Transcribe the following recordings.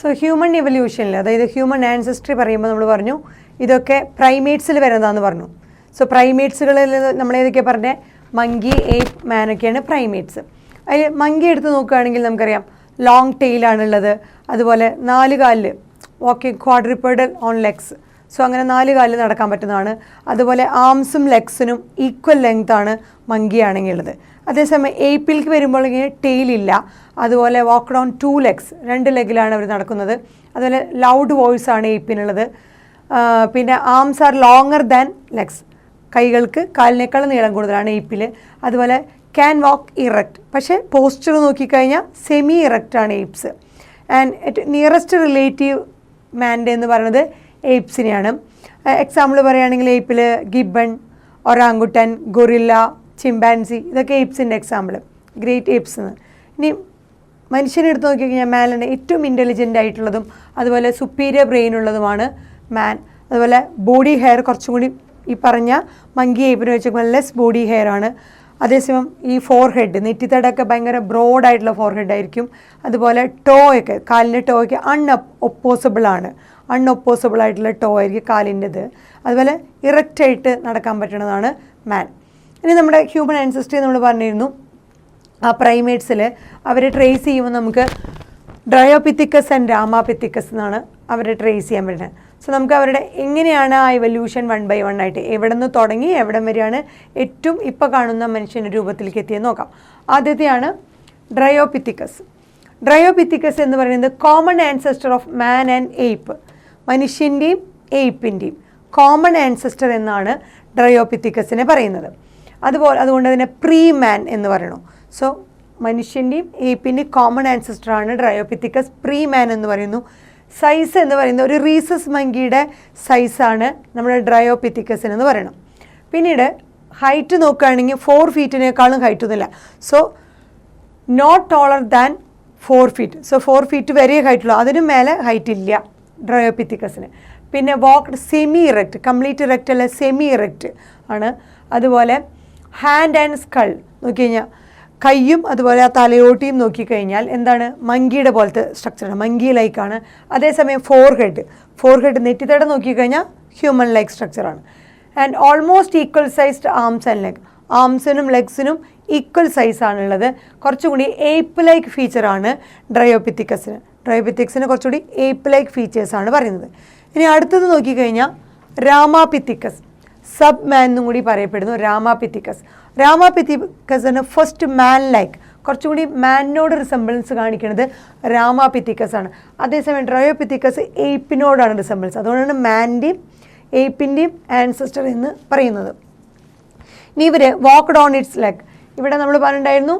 So human ഇവല്യൂഷനിൽ, അതായത് human ancestry പറയുമ്പോൾ നമ്മൾ പറഞ്ഞു ഇതൊക്കെ പ്രൈമേറ്റ്സിൽ വരുന്നതാണെന്ന് പറഞ്ഞു. സോ പ്രൈമേറ്റ്സുകളിൽ നമ്മൾ ഏതൊക്കെയാണ് പറഞ്ഞത്? മങ്കി, ഏപ്പ്, മാനൊക്കെയാണ് പ്രൈമേറ്റ്സ്. അതിൽ മങ്കി എടുത്ത് നോക്കുകയാണെങ്കിൽ നമുക്കറിയാം ലോങ് ടെയിലാണുള്ളത്. അതുപോലെ 4 കാലിൽ walking, quadrupedal on legs. So അങ്ങനെ 4 കാലിൽ നടക്കാൻ പറ്റുന്നതാണ്. അതുപോലെ ആംസും ലെഗ്സിനും ഈക്വൽ ലെങ്ത് ആണ് മങ്കി ആണെങ്കിൽ ഉള്ളത്. അതേസമയം ഏപ്പിലേക്ക് വരുമ്പോൾ ടെയിലില്ല. അതുപോലെ വാക്ക്ഡ് ഓൺ 2 legs, 2 ലെഗിലാണ് അവർ നടക്കുന്നത്. അതുപോലെ ലൗഡ് വോയിസ് ആണ് ഏപ്പിനുള്ളത്. പിന്നെ arms are longer than legs, കൈകൾക്ക് കാലിനേക്കാൾ നീളം കൂടുതലാണ് ഏപ്പിൽ. അതുപോലെ ക്യാൻ വാക്ക് ഇറക്റ്റ്, പക്ഷേ പോസ്ചർ നോക്കിക്കഴിഞ്ഞാൽ സെമി ഇറക്റ്റ് ആണ് ഏപ്സ്. ആൻഡ് നിയറസ്റ്റ് റിലേറ്റീവ് മാൻ്റെ എന്ന് പറയുന്നത് ഏപ്സിനെയാണ്. എക്സാമ്പിൾ പറയുകയാണെങ്കിൽ ഏപ്പിൽ ഗിബൺ, ഒറാങ്കുട്ടൻ, ഗൊറില്ല, ചിമ്പാൻസി, ഇതൊക്കെ ഏപ്സിൻ്റെ എക്സാമ്പിൾ, ഗ്രേറ്റ് ഏപ്സ് എന്ന്. ഇനി മനുഷ്യനെ എടുത്ത് നോക്കിക്കഴിഞ്ഞാൽ മാനാണ് ഏറ്റവും ഇൻ്റലിജൻ്റ് ആയിട്ടുള്ളതും അതുപോലെ സുപ്പീരിയർ ബ്രെയിൻ ഉള്ളതുമാണ് മാൻ. അതുപോലെ ബോഡി ഹെയർ കുറച്ചും കൂടി ഈ പറഞ്ഞ മങ്കി ഏപ്പിന് വെച്ചപ്പോൾ ലെസ് ബോഡി ഹെയർ ആണ്. അതേസമയം ഈ ഫോർഹെഡ്, നെറ്റിത്തടൊക്കെ ഭയങ്കര ബ്രോഡായിട്ടുള്ള ഫോർഹെഡ് ആയിരിക്കും. അതുപോലെ ടോ ഒക്കെ, കാലിൻ്റെ ടോ ഒക്കെ അൺഒപ്പോസിബിൾ ആയിട്ടുള്ള ടോ ആയിരിക്കും കാലിൻ്റെത്. അതുപോലെ ഇറക്റ്റായിട്ട് നടക്കാൻ പറ്റുന്നതാണ് മാൻ. ഇനി നമ്മുടെ ഹ്യൂമൻ ആൻസസ്ട്രി നമ്മൾ പറഞ്ഞിരുന്നു, ആ പ്രൈമേറ്റ്സിൽ അവരെ ട്രേസ് ചെയ്യുമ്പോൾ നമുക്ക് ഡ്രയോപിത്തിക്കസ് ആൻഡ് രാമാപിത്തിക്കസ് എന്നാണ് അവരെ ട്രേസ് ചെയ്യാൻ പറ്റുന്നത്. സോ നമുക്ക് അവരുടെ എങ്ങനെയാണ് ആ ഇവല്യൂഷൻ 1 by 1 ആയിട്ട് എവിടെ നിന്ന് തുടങ്ങി എവിടം വരെയാണ് ഏറ്റവും ഇപ്പോൾ കാണുന്ന മനുഷ്യൻ്റെ രൂപത്തിലേക്ക് എത്തിയെന്ന് നോക്കാം. ആദ്യത്തെയാണ് ഡ്രയോപിത്തിക്കസ്. ഡ്രയോപിത്തിക്കസ് എന്ന് പറയുന്നത് common ancestor of man and ape, മനുഷ്യൻ്റെയും ഏപ്പിൻ്റെയും കോമൺ ആൻസെസ്റ്റർ എന്നാണ് ഡ്രയോപിത്തിക്കസിനെ പറയുന്നത്. അതുകൊണ്ട് അതിനെ പ്രീ മാൻ എന്ന് പറയണു. സോ മനുഷ്യൻ്റെയും ഏപ്പിൻ്റെയും കോമൺ ആൻസെസ്റ്ററാണ് ഡ്രയോപിത്തിക്കസ്. പ്രീ മാൻ എന്ന് പറയുന്നു. സൈസ് എന്ന് പറയുന്നത് ഒരു റീസസ് മങ്കിയുടെ സൈസാണ് നമ്മുടെ ഡ്രയോപിത്തിക്കസിന് എന്ന് പറയണം. പിന്നീട് ഹൈറ്റ് നോക്കുകയാണെങ്കിൽ 4 feet ഹൈറ്റ് ഒന്നുമില്ല. So not taller than 4 feet. So 4 feet വരെ ഹൈറ്റുള്ളൂ, അതിനും മേലെ ഹൈറ്റ് ഇല്ല ഡ്രയോപിത്തിക്കസിന്. പിന്നെ walked semi erect, complete erect അല്ല, സെമി ഇറക്റ്റ് ആണ്. അതുപോലെ ഹാൻഡ് ആൻഡ് സ്കൾ നോക്കിക്കഴിഞ്ഞാൽ കൈയും അതുപോലെ ആ തലയോട്ടിയും നോക്കിക്കഴിഞ്ഞാൽ എന്താണ് മങ്കിയുടെ പോലത്തെ സ്ട്രക്ചറാണ്, മങ്കി ലൈക്കാണ്. അതേസമയം ഫോർഹെഡ് നെറ്റിത്തട നോക്കിക്കഴിഞ്ഞാൽ ഹ്യൂമൻ ലൈക്ക് സ്ട്രക്ചറാണ്. And almost equal sized arms and leg, ആംസിനും ലെഗ്സിനും ഈക്വൽ സൈസാണുള്ളത്. കുറച്ചുകൂടി ഏപ്പ് ലൈക്ക് ഫീച്ചറാണ് ഡ്രയോപിത്തിക്സിന് കുറച്ചുകൂടി ഏപ്പ് ലൈക്ക് ഫീച്ചേഴ്സാണ് പറയുന്നത്. ഇനി അടുത്തത് നോക്കിക്കഴിഞ്ഞാൽ രാമാപിത്തിക്കസ്, സബ് മാൻ എന്നും കൂടി പറയപ്പെടുന്നു രാമാപിത്തിക്കസിന് ഫസ്റ്റ് മാൻ ലൈക്ക്, കുറച്ചുകൂടി മാനിനോട് റിസംബിളൻസ് കാണിക്കുന്നത് രാമാപിത്തിക്കസ് ആണ്. അതേസമയം ഡ്രയോപിത്തിക്കസ് ഏപ്പിനോടാണ് റിസംബിളൻസ്, അതുകൊണ്ടാണ് മാൻ്റെയും ഏപ്പിൻ്റെയും ആൻസെസ്റ്റർ എന്ന് പറയുന്നത്. ഇനി ഇവർ വാക്ക്ഡ് ഓൺ ഇറ്റ്സ് ലെഗ്, ഇവിടെ നമ്മൾ പറഞ്ഞിട്ടുണ്ടായിരുന്നു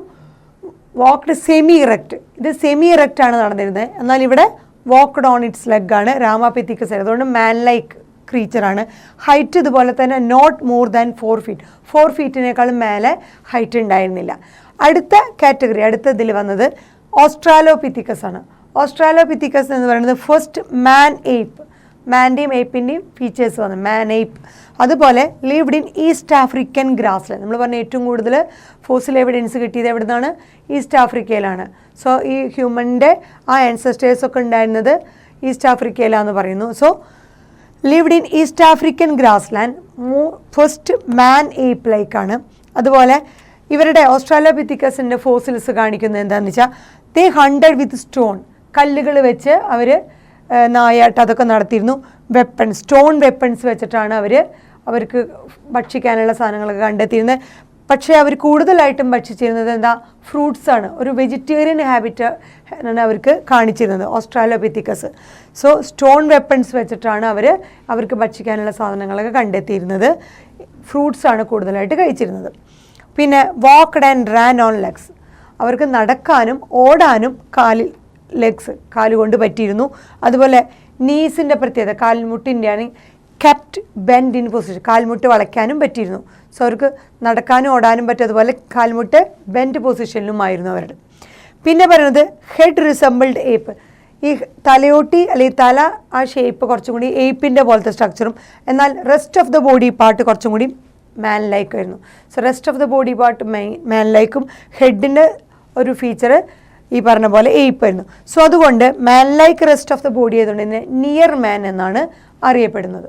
വാക്ക്ഡ് സെമി ഇറക്റ്റ്, ഇത് സെമി ഇറക്റ്റ് ആണ് നടന്നിരുന്നത്. എന്നാൽ ഇവിടെ വാക്ക്ഡ് ഓൺ ഇറ്റ്സ് ലെഗ് ആണ് രാമാപിത്തിക്കസ്, അതുകൊണ്ട് മാൻ ലൈക്ക് ക്രീച്ചറാണ്. ഹൈറ്റ് ഇതുപോലെ തന്നെ not more than 4 feet, 4 feet മേലെ ഹൈറ്റ് ഉണ്ടായിരുന്നില്ല. അടുത്ത കാറ്റഗറി, അടുത്തതിൽ വന്നത് ഓസ്ട്രാലോപിത്തിക്കസ് ആണ്. ഓസ്ട്രാലോപിത്തിക്കസ് എന്ന് പറയുന്നത് ഫസ്റ്റ് മാൻ ഏപ്പ്, മാൻ്റെയും ഏപ്പിൻ്റെയും ഫീച്ചേഴ്സ് വന്നു മാൻ ഏപ്പ്. അതുപോലെ lived in east African grassland, നമ്മൾ പറഞ്ഞ ഏറ്റവും കൂടുതൽ ഫോസിൽ എവിഡൻസ് കിട്ടിയത് എവിടെ നിന്നാണ്? ഈസ്റ്റ് ആഫ്രിക്കയിലാണ്. സോ ഈ ഹ്യൂമൻ്റെ ആ ആൻസസ്റ്റേഴ്സൊക്കെ ഉണ്ടായിരുന്നത് ഈസ്റ്റ് ആഫ്രിക്കയിലാണെന്ന് പറയുന്നു. So lived in east African grassland, first man ape ലൈക്കാണ്. അതുപോലെ ഇവരുടെ ഓസ്ട്രാലോപിത്തിക്കസിൻ്റെ ഫോസിൽസ് കാണിക്കുന്നത് എന്താണെന്ന് വെച്ചാൽ ദേ ഹണ്ടഡ് വിത്ത് സ്റ്റോൺ, കല്ലുകൾ വെച്ച് അവർ നായാട്ട് അതൊക്കെ നടത്തിയിരുന്നു. സ്റ്റോൺ വെപ്പൺസ് വെച്ചിട്ടാണ് അവർക്ക് ഭക്ഷിക്കാനുള്ള സാധനങ്ങളൊക്കെ കണ്ടെത്തിയിരുന്നത്. പക്ഷേ അവർ കൂടുതലായിട്ടും ഭക്ഷിച്ചിരുന്നത് എന്താ? ഫ്രൂട്ട്സാണ്. ഒരു വെജിറ്റേറിയൻ ഹാബിറ്റ് ആണ് അവർക്ക് കാണിച്ചിരുന്നത് ഓസ്ട്രാലോപിത്തിക്കസ്. സോ സ്റ്റോൺ വെപ്പൺസ് വെച്ചിട്ടാണ് അവർക്ക് ഭക്ഷിക്കാനുള്ള സാധനങ്ങളൊക്കെ കണ്ടെത്തിയിരുന്നത്. ഫ്രൂട്ട്സാണ് കൂടുതലായിട്ട് കഴിച്ചിരുന്നത്. പിന്നെ walked and Rann on legs, അവർക്ക് നടക്കാനും ഓടാനും കാലുകൊണ്ട് പറ്റിയിരുന്നു. അതുപോലെ നീസിൻ്റെ പ്രത്യേകത, കാൽമുട്ടിൻ്റെയാണ് കെപ്റ്റ് ബെൻഡ് ഇൻ പൊസിഷൻ, കാൽമുട്ട് വളയ്ക്കാനും പറ്റിയിരുന്നു. സോ അവർക്ക് നടക്കാനും ഓടാനും പറ്റും. അതുപോലെ കാൽമുട്ട് ബെൻഡ് പൊസിഷനിലുമായിരുന്നു അവരുടെ. പിന്നെ പറയുന്നത് ഹെഡ് റിസംബിൾഡ് ഏപ്പ്, ഈ തലയോട്ടി അല്ലെങ്കിൽ തല ആ ഷേപ്പ് കുറച്ചും കൂടി ഏപ്പിൻ്റെ പോലത്തെ സ്ട്രക്ചറും, എന്നാൽ rest of the body part കുറച്ചും കൂടി മാൻ ലൈക്ക് ആയിരുന്നു. So rest of the body part man ലൈക്കും ഹെഡിൻ്റെ ഒരു ഫീച്ചർ ഈ പറഞ്ഞ പോലെ ഏപ്പ് വരുന്നു. സോ അതുകൊണ്ട് മാൻ like rest of the body ആയതുകൊണ്ട് തന്നെ നിയർ മാൻ എന്നാണ് അറിയപ്പെടുന്നത്.